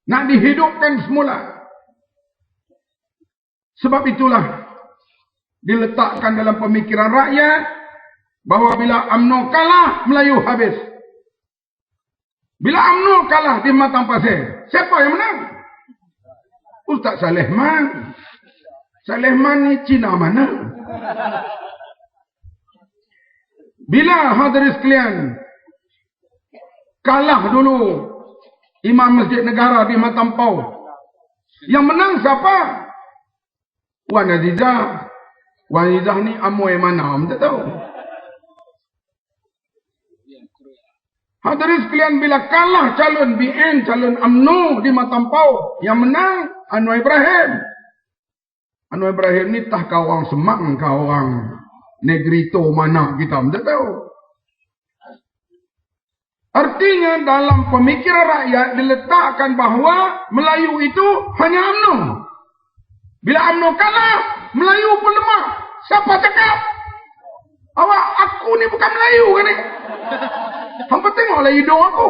Nak dihidupkan semula. Sebab itulah diletakkan dalam pemikiran rakyat bahawa bila UMNO kalah, Melayu habis. Bila UMNO kalah di Matang Pasir, siapa yang menang? Ustaz Salehman. Salehman ni Cina mana? Bila hadirin sekalian kalah dulu Imam Masjid Negara di Matampau, yang menang siapa? Wan Azizah. Wan Azizah ni amoy mana? Tak tahu. Hadirin sekalian, bila kalah calon BN, calon UMNO di Matampau, yang menang Anwar Ibrahim. Anwar Ibrahim ni tah kau orang Semang, kau orang Negrito mana kita tak tahu. Artinya dalam pemikiran rakyat diletakkan bahawa Melayu itu hanya UMNO. Bila UMNO kalah, Melayu pun lemah. Siapa cakap? Awak, aku ni bukan Melayu kan ni? Hampa tengoklah hidung aku.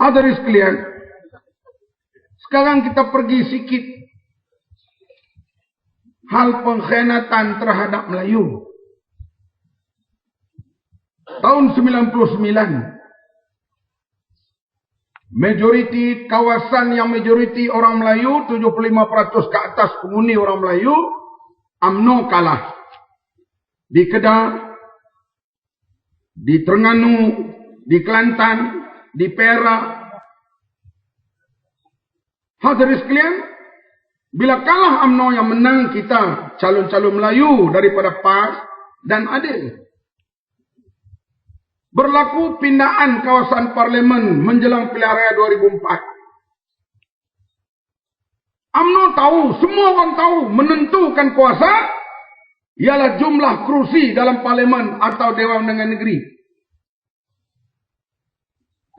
Hadirin sekalian, sekarang kita pergi sikit hal pengkhianatan terhadap Melayu. Tahun 99, majoriti kawasan yang majoriti orang Melayu, 75% ke atas penghuni orang Melayu, UMNO kalah. Di Kedah, di Terengganu, di Kelantan, di Perak. Hadirin sekalian, bila kalah UMNO, yang menang kita calon-calon Melayu daripada PAS dan adil. Berlaku pindaan kawasan parlimen menjelang pilihan raya 2004. UMNO tahu, semua orang tahu, menentukan kuasa ialah jumlah kerusi dalam parlimen atau Dewan Undangan Negeri.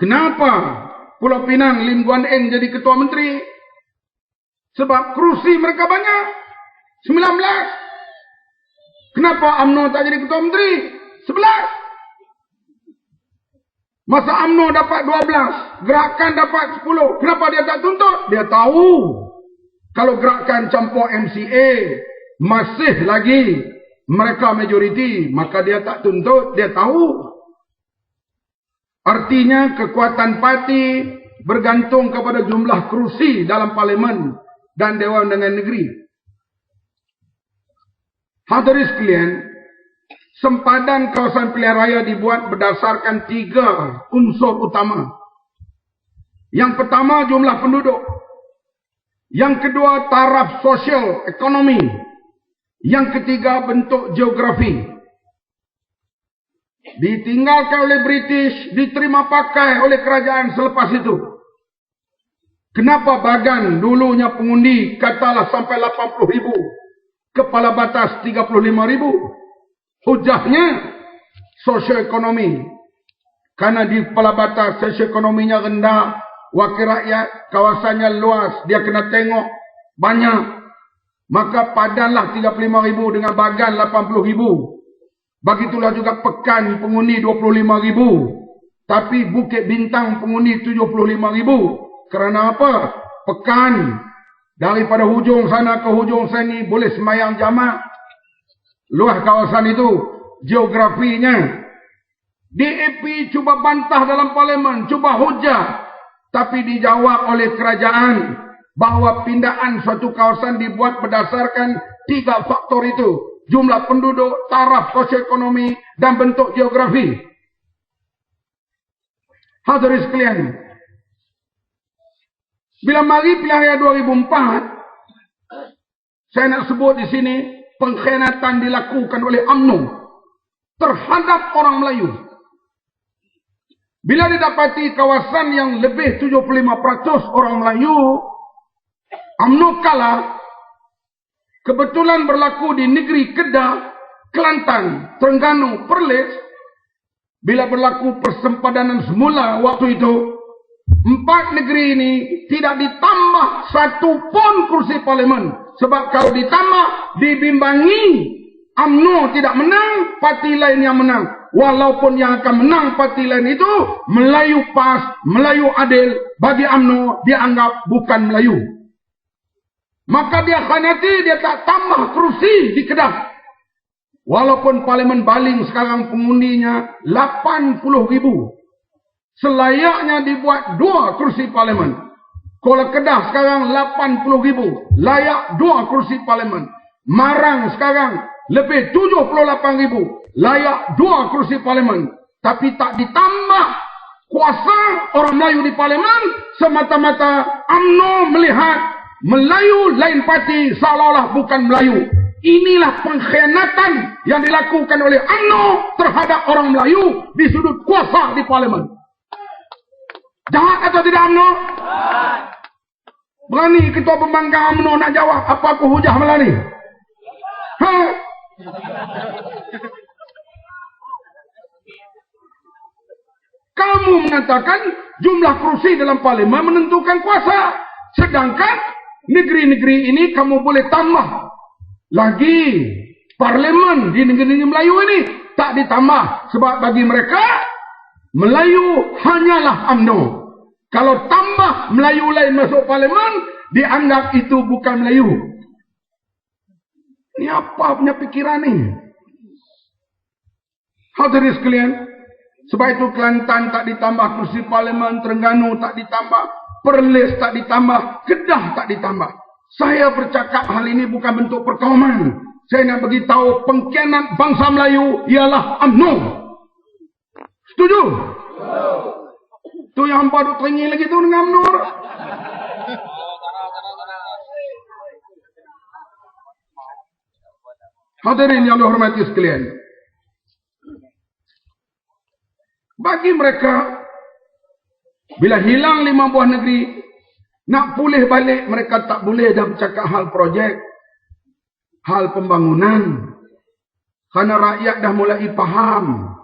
Kenapa Pulau Pinang Lim Guan Eng jadi ketua menteri? Sebab kerusi mereka banyak. 19. Kenapa UMNO tak jadi ketua menteri? 11. Masa UMNO dapat 12, gerakan dapat 10. Kenapa dia tak tuntut? Dia tahu kalau gerakan campur MCA masih lagi mereka majoriti, maka dia tak tuntut. Dia tahu. Artinya kekuatan parti bergantung kepada jumlah kerusi dalam parlimen dan Dewan Undangan Negeri. Hadirin sekalian, sempadan kawasan pilihan raya dibuat berdasarkan 3 unsur utama. Yang pertama, jumlah penduduk. Yang kedua, taraf sosial ekonomi. Yang ketiga, bentuk geografi. Ditinggalkan oleh British, diterima pakai oleh kerajaan selepas itu. Kenapa Bagan dulunya pengundi katalah sampai 80,000, kepala batas 35,000? Hujahnya sosioekonomi. Karena di kepala batas sosioekonominya rendah, wakil rakyat kawasannya luas, dia kena tengok banyak. Maka padanlah 35,000 dengan Bagan 80,000. Begitulah juga Pekan penghuni 25,000. Tapi Bukit Bintang penghuni 75,000. Kerana apa? Pekan daripada hujung sana ke hujung sini boleh sembahyang jamak. Luas kawasan itu, geografinya. DAP cuba bantah dalam parlimen, cuba hujah. Tapi dijawab oleh kerajaan bahawa pindaan suatu kawasan dibuat berdasarkan 3 faktor itu. Jumlah penduduk, taraf sosioekonomi dan bentuk geografi. Hadirin sekalian, bila mari pilihan raya 2004, saya nak sebut di sini pengkhianatan dilakukan oleh UMNO terhadap orang Melayu. Bila didapati kawasan yang lebih 75% orang Melayu, UMNO kalah. Kebetulan berlaku di negeri Kedah, Kelantan, Terengganu, Perlis. Bila berlaku persempadanan semula waktu itu, 4 negeri ini tidak ditambah 1 pun kursi parlimen. Sebab kalau ditambah, dibimbangi UMNO tidak menang, parti lain yang menang. walaupun yang akan menang parti lain itu Melayu PAS, Melayu adil, bagi UMNO dianggap bukan Melayu. Maka dia khanati, dia tak tambah kerusi di Kedah. Walaupun Parlimen Baling sekarang pengundinya 80,000. Selayaknya dibuat 2 kursi Parlimen. Kalau Kedah sekarang 80,000, layak 2 kursi Parlimen. Marang sekarang lebih 78,000, layak 2 kursi Parlimen. Tapi tak ditambah kuasa orang Melayu di Parlimen, semata-mata UMNO melihat Melayu lain parti seolah-olah bukan Melayu. Inilah pengkhianatan yang dilakukan oleh UMNO terhadap orang Melayu di sudut kuasa di Parlimen. Jahat atau tidak UMNO? Berani ketua pembangkang UMNO nak jawab apa aku hujah malam ni? Ha? Kamu mengatakan jumlah kursi dalam Parlimen menentukan kuasa. Sedangkan negeri-negeri ini kamu boleh tambah lagi Parlimen di negeri Melayu ini. Tak ditambah. Sebab bagi mereka Melayu hanyalah UMNO. Kalau tambah Melayu lain masuk Parlimen, dianggap itu bukan Melayu. Ini apa punya pikiran ni? Hadirin sekalian, sebab itu Kelantan tak ditambah kursi Parlimen, Terengganu tak ditambah, Perlis tak ditambah, Kedah tak ditambah. Saya bercakap hal ini bukan bentuk perkauman. Saya nak beritahu pengkhianat bangsa Melayu ialah UMNO. Setuju? Tu yang hampa duk teringin lagi tu dengan UMNO. Hadirin yang dihormati sekalian. Bagi mereka, bila hilang 5 buah negeri, nak pulih balik, mereka tak boleh dah bercakap hal projek, hal pembangunan. Kerana rakyat dah mulai faham.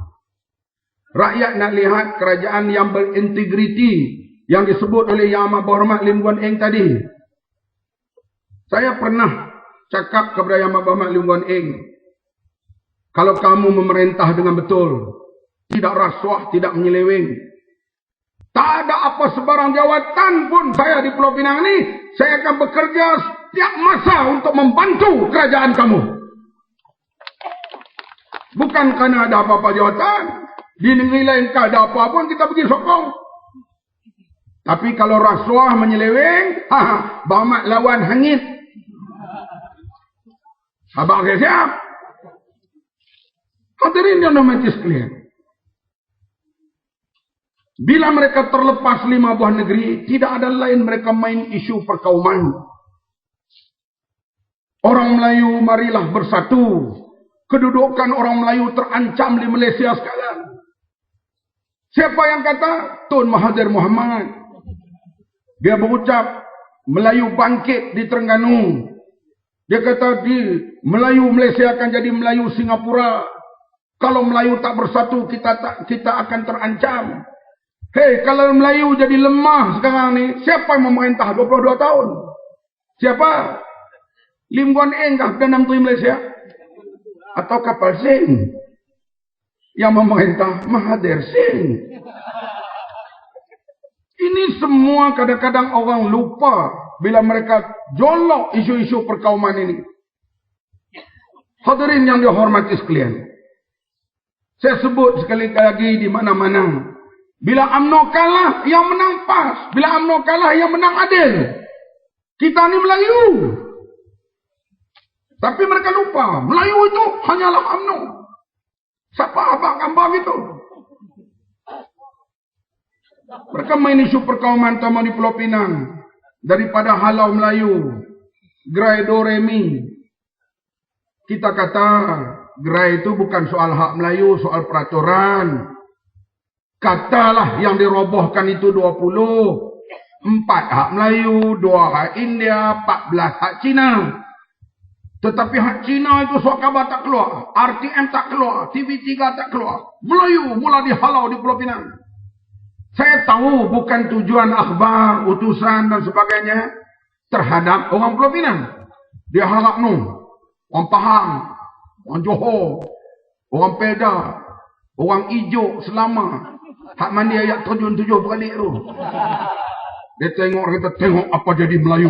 Rakyat nak lihat kerajaan yang berintegriti, yang disebut oleh Yang Amat Berhormat Lim Guan Eng tadi. Saya pernah cakap kepada Yang Amat Berhormat Lim Guan Eng, kalau kamu memerintah dengan betul, tidak rasuah, tidak menyeleweng, tak ada apa sebarang jawatan pun saya di Pulau Pinang ini, saya akan bekerja setiap masa untuk membantu kerajaan kamu. Bukan kerana ada apa-apa jawatan. Di negeri lain tak ada apa pun kita pergi sokong. Tapi kalau rasuah menyeleweng, Berhormat lawan hangit. Abang saya siap. Hadirin yang dihormati sekalian. Bila mereka terlepas 5 buah negeri, tidak ada lain mereka main isu perkauman. Orang Melayu marilah bersatu. Kedudukan orang Melayu terancam di Malaysia sekarang. Siapa yang kata? Tun Mahathir Mohamad. Dia berucap Melayu bangkit di Terengganu. Dia kata di Melayu Malaysia akan jadi Melayu Singapura. Kalau Melayu tak bersatu, kita akan terancam. Hei, kalau Melayu jadi lemah sekarang ni, siapa yang memerintah 22 tahun? Siapa? Lim Guan Eng kah Perdana Menteri Malaysia? Atau Kapal Singh? Yang memerintah Mahathir Singh. Ini semua kadang-kadang orang lupa bila mereka jolok isu-isu perkauman ini. Hadirin yang dihormati sekalian. Saya sebut sekali lagi di mana-mana. Bila UMNO kalah, yang menang PAS. Bila UMNO kalah, yang menang adil. Kita ni Melayu. Tapi mereka lupa, Melayu itu hanyalah UMNO. Siapa abang gambar gitu? Mereka main isu perkauman terutama di Pulau Pinang. Daripada halau Melayu. Gerai do re mi. Kita kata gerai itu bukan soal hak Melayu, soal peraturan. Katalah yang dirobohkan itu 20. 4 hak Melayu, 2 hak India, 14 hak Cina. Tetapi hak Cina itu surat khabar tak keluar. RTM tak keluar. TV3 tak keluar. Melayu mula dihalau di Pulau Pinang. Saya tahu bukan tujuan akhbar, utusan dan sebagainya terhadap orang Pulau Pinang. Dia harap no. Orang Pahang, orang Johor, orang Perak, Orang hijau selama. Hak mandi ayat terjun 7 balik tu. Dia tengok, kata tengok apa jadi Melayu.